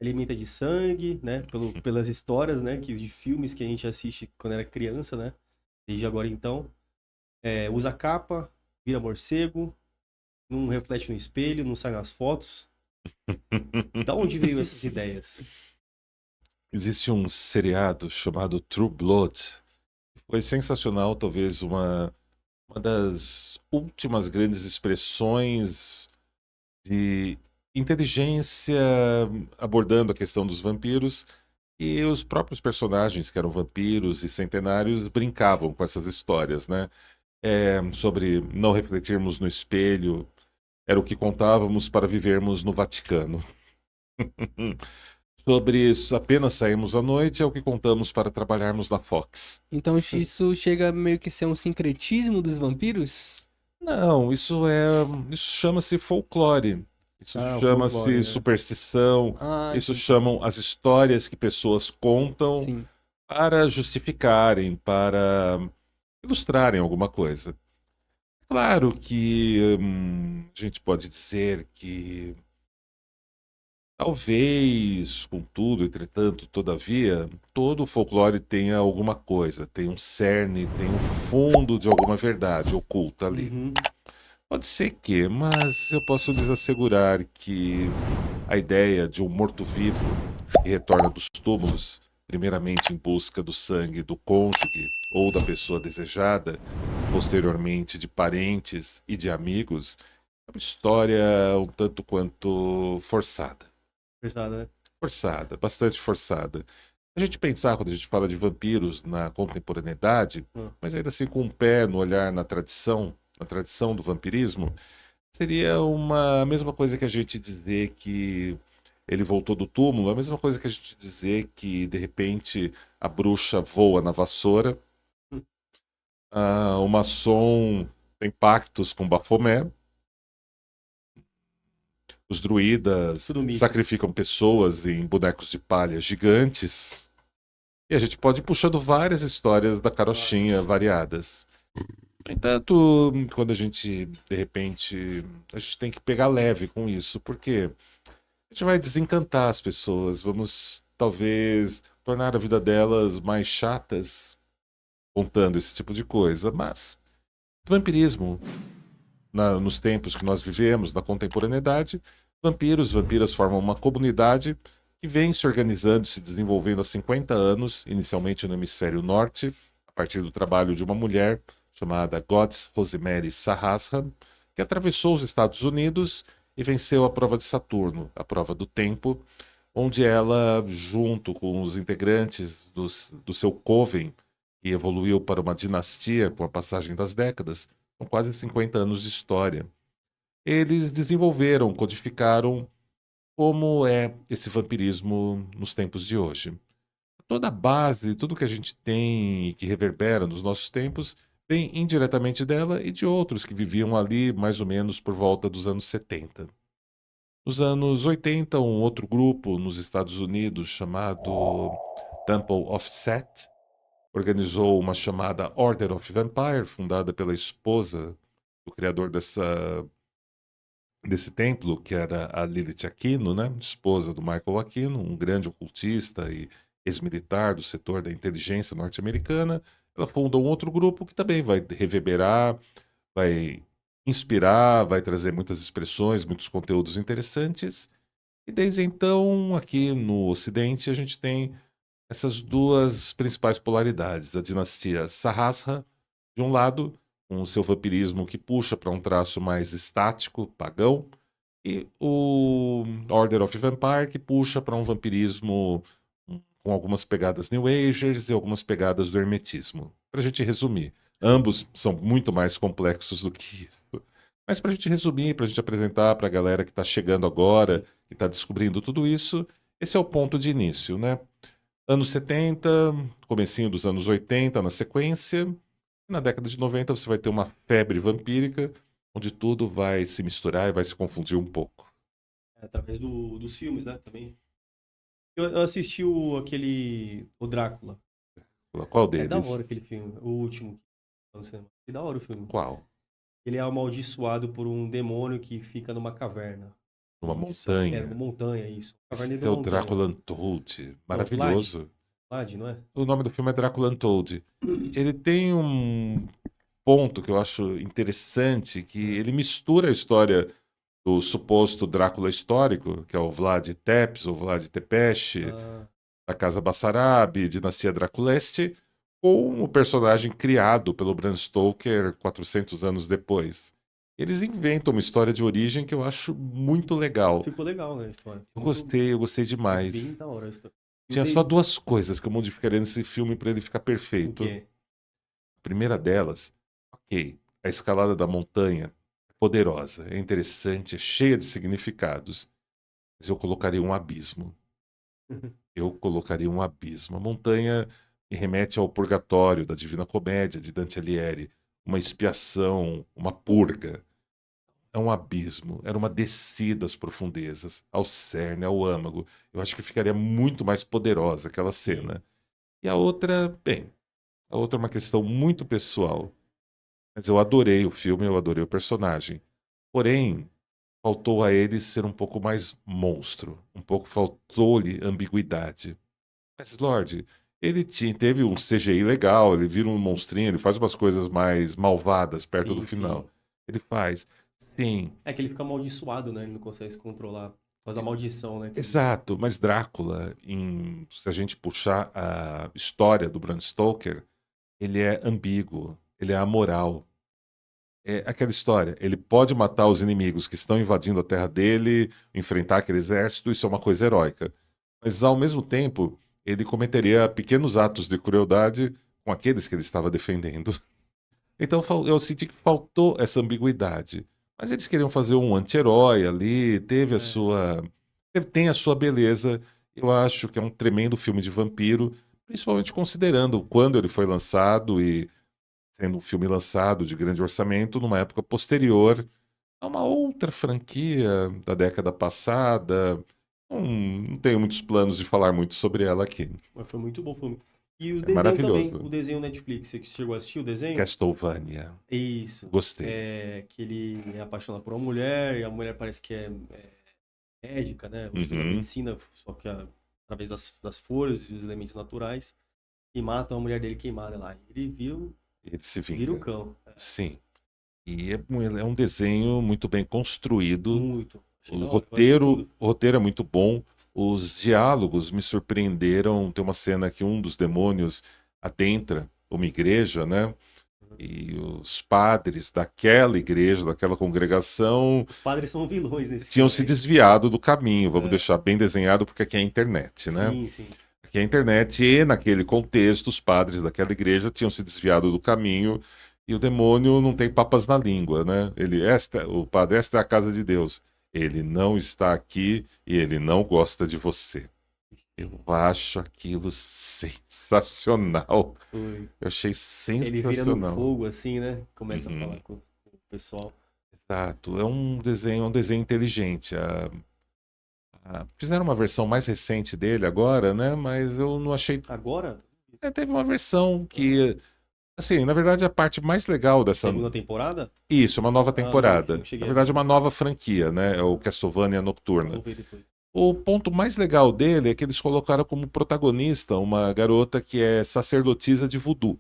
alimenta de sangue, né? Pelas histórias, né? De filmes que a gente assiste quando era criança, né? Desde agora então. Usa capa, vira morcego, não reflete no espelho, não sai nas fotos. Da onde veio essas ideias? Existe um seriado chamado True Blood. Foi sensacional, talvez uma das últimas grandes expressões de inteligência abordando a questão dos vampiros. E os próprios personagens, que eram vampiros e centenários, brincavam com essas histórias, né? Sobre não refletirmos no espelho, era o que contávamos para vivermos no Vaticano. Sobre apenas sairmos à noite, é o que contamos para trabalharmos na Fox. Então isso chega a meio que ser um sincretismo dos vampiros? Não, isso chama-se folclore. Isso Ah, o folclore, chama-se né? superstição. Ah, Isso entendi. chamam as histórias que pessoas contam Sim. para justificarem, para ilustrarem alguma coisa. Claro que a gente pode dizer que talvez, contudo, entretanto, todavia, todo o folclore tenha alguma coisa, tem um cerne, tem um fundo de alguma verdade oculta ali. Uhum. Pode ser que, mas eu posso lhes assegurar que a ideia de um morto-vivo que retorna dos túmulos, primeiramente em busca do sangue do cônjuge ou da pessoa desejada, posteriormente de parentes e de amigos, é uma história um tanto quanto forçada. Pesado, né? Forçada, bastante forçada. A gente pensar, quando a gente fala de vampiros na contemporaneidade, Ah, mas ainda assim com um pé no olhar na tradição do vampirismo, seria uma a mesma coisa que a gente dizer que ele voltou do túmulo, a mesma coisa que a gente dizer que de repente a bruxa voa na vassoura, hum, o maçom tem pactos com Baphomet, os druidas tudo mito. sacrificam pessoas em bonecos de palha gigantes. E a gente pode ir puxando várias histórias da carochinha variadas. No entanto, quando a gente, de repente, a gente tem que pegar leve com isso, porque a gente vai desencantar as pessoas, vamos talvez tornar a vida delas mais chatas contando esse tipo de coisa. Mas vampirismo, nos tempos que nós vivemos, na contemporaneidade, vampiras formam uma comunidade que vem se organizando, se desenvolvendo há 50 anos, inicialmente no hemisfério norte, a partir do trabalho de uma mulher chamada Goddess Rosemary Sarrasra, que atravessou os Estados Unidos e venceu a prova de Saturno, a prova do tempo, onde ela, junto com os integrantes do seu coven, que evoluiu para uma dinastia com a passagem das décadas, são quase 50 anos de história. Eles desenvolveram, codificaram como é esse vampirismo nos tempos de hoje. Toda a base, tudo que a gente tem e que reverbera nos nossos tempos, vem indiretamente dela e de outros que viviam ali mais ou menos por volta dos anos 70. Nos anos 80, um outro grupo nos Estados Unidos chamado Temple of Set organizou uma chamada Order of Vampire, fundada pela esposa do criador desse templo, que era a Lilith Aquino, né? Esposa do Michael Aquino, um grande ocultista e ex-militar do setor da inteligência norte-americana. Ela funda um outro grupo que também vai reverberar, vai inspirar, vai trazer muitas expressões, muitos conteúdos interessantes. E desde então, aqui no Ocidente, a gente tem essas duas principais polaridades. A dinastia Sahasra, de um lado, com o seu vampirismo que puxa para um traço mais estático, pagão, e o Order of Vampire, que puxa para um vampirismo com algumas pegadas New Agers e algumas pegadas do hermetismo. Para a gente resumir, Sim. ambos são muito mais complexos do que isso. Mas para a gente resumir, para a gente apresentar para a galera que está chegando agora, Sim. que está descobrindo tudo isso, esse é o ponto de início, né? Anos 70, comecinho dos anos 80 na sequência. Na década de 90 você vai ter uma febre vampírica, onde tudo vai se misturar e vai se confundir um pouco. Através dos filmes, né? Também. Eu assisti o Drácula. Qual É da deles? hora aquele filme, o último que tá no cinema. Que da hora o filme. Qual? Ele é amaldiçoado por um demônio que fica numa caverna. Numa Isso, é, montanha. uma montanha, isso. Caverna Esse da é o Montanha. Drácula Untold. Maravilhoso. Vlad, não é? O nome do filme é Drácula Untold. Ele tem um ponto que eu acho interessante, que ele mistura a história do suposto Drácula histórico, que é o Vlad Tepes, ou Vlad Tepes, Ah, da Casa Bessarab, dinastia Draculeste, com o personagem criado pelo Bram Stoker 400 anos depois. Eles inventam uma história de origem que eu acho muito legal. ficou legal, né, a história. Eu Muito- gostei Bem demais. da hora a história. E o Tinha Dave- só duas coisas que eu modificaria nesse filme para ele ficar O perfeito. quê? A primeira delas, ok, a escalada da montanha é poderosa, é interessante, é cheia de significados, mas eu colocaria um abismo. Eu colocaria um abismo. A montanha me remete ao purgatório da Divina Comédia de Dante Alighieri, uma expiação, uma purga. É um abismo, era uma descida às profundezas, ao cerne, ao âmago. Eu acho que ficaria muito mais poderosa aquela cena. E a outra, bem, a outra é uma questão muito pessoal. Mas eu adorei o filme, eu adorei o personagem. Porém, faltou a ele ser um pouco mais monstro. Um pouco faltou-lhe ambiguidade. Mas, Lorde, teve um CGI legal, ele vira um monstrinho, ele faz umas coisas mais malvadas perto do Sim, final. sim. Ele faz. Sim, É que ele fica amaldiçoado, né? Ele não consegue se controlar. Faz a maldição, né? exato. Mas Drácula, se a gente puxar a história do Bram Stoker, ele é ambíguo, ele é amoral. É aquela história, ele pode matar os inimigos que estão invadindo a terra dele, enfrentar aquele exército, isso é uma coisa heróica. Mas, ao mesmo tempo, ele cometeria pequenos atos de crueldade com aqueles que ele estava defendendo. Então, eu senti que faltou essa ambiguidade. Mas eles queriam fazer um anti-herói ali, teve a sua. Tem a sua beleza. Eu acho que é um tremendo filme de vampiro, principalmente considerando quando ele foi lançado e sendo um filme lançado de grande orçamento numa época posterior a uma outra franquia da década passada. Não tenho muitos planos de falar muito sobre ela aqui. Mas foi muito bom o filme. E o É desenho também, maravilhoso. o desenho Netflix, você chegou a assistir o desenho? Castlevania. Isso. Gostei. É que ele é apaixonado por uma mulher, e a mulher parece que é médica, né? Estuda Uhum. medicina, só que através das folhas e dos elementos naturais, e mata a mulher dele queimada lá. Ele Ele se vira o vinga. cão. Sim. E é um desenho muito bem construído. Muito. Achei O da hora, eu achei roteiro, tudo. o roteiro é muito bom. Os diálogos me surpreenderam. Tem uma cena que um dos demônios adentra uma igreja, né? E os padres daquela igreja, daquela congregação, Os padres são vilões nesse tinham filme, se né? desviado do caminho. Vamos É. deixar bem desenhado, porque aqui é a internet, né? Sim, sim. Aqui é a internet, e naquele contexto, os padres daquela igreja tinham se desviado do caminho, e o demônio não tem papas na língua, né? O padre, esta é a casa de Deus. Ele não está aqui e ele não gosta de você. Eu acho aquilo sensacional. Foi. Eu achei Ele vira no sensacional. fogo, assim, né? Começa Uhum. a falar com o pessoal. Exato. É um desenho inteligente. Fizeram uma versão mais recente dele agora, né? Mas eu não achei. Agora, Teve uma versão que. Assim, na verdade, a parte mais legal dessa. segunda temporada, Isso, uma nova não, temporada. não cheguei Na a verdade, ver. uma nova franquia, né? É o Castlevania Nocturna. Vou ver depois. O ponto mais legal dele é que eles colocaram como protagonista uma garota que é sacerdotisa de voodoo.